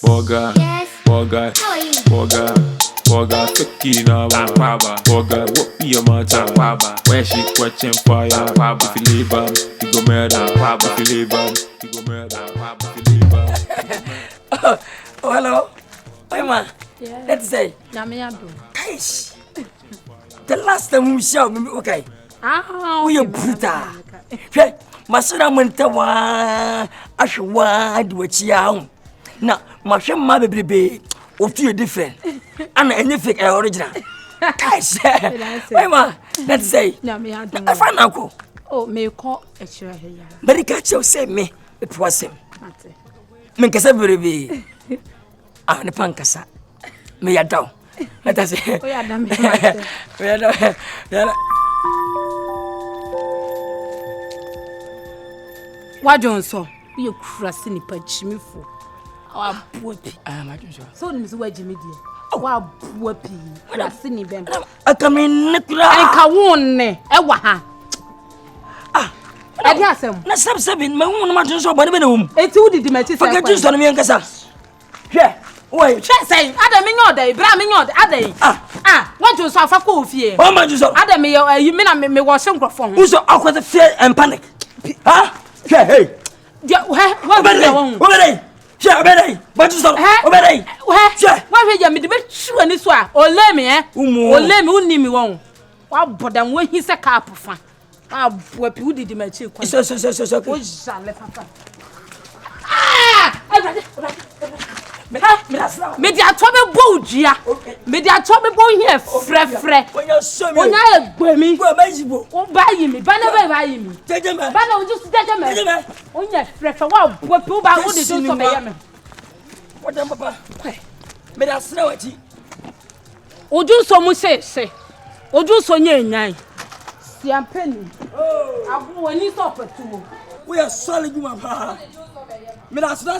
Boga, boga, boga, boga, Sakina, boga, what be your matter? Where she catching fire? If you leave him, you go murder. If you leave him, you go murder. If you leave him. Oh, hello. Hey, man. Yeah. Let's say. Guys, the last time we saw me, okay. We are brutal. Okay. Masura Montawa, Ashwa, do what you are. Now, my shame, my baby, what you different. And anything original. Guys, hey, man. Let's say. I find uncle. Oh, may call a chair here. But he catch you say me, it was him. Make us every baby. I'm the pancasa. Me a down. Let us say. Oh, yeah, damn it. Why don't so? You crossing the patch me for our puppy. I'm sure. So, Miss Wedgie Media. Wow, puppy. Crossing the bend. I come in, Nicola. I can't ne. Ewa. I guess him. Let's have 7. My woman, my so but it's who did the matches. Forget you, son of me, and Cassa. Yeah. Wait, saying, Adam in your day, Bram in your day. What you saw for coffee? Oh, my Jesus. Adam, you mean I may was some from who's so awkward the fear and panic? Huh? Hey. What are you? Obey. Yeah, obey. What is that? Obey. Why will you be the best when this one? Or let me, eh? Or let me, who me wrong. What, but then when he's a carp of fun. What who did the match? So, Media told me Bogia. Media told me boy here, fre. When you're so when I buy me, buy me, buy me. Take him, but just take him. When you're fre, what people buy what they do to me. What am Papa? Media slow at you. Would you so much say? Would you so near? See, I'm penny. Oh, I need to. We are solid, Mama. Media slow.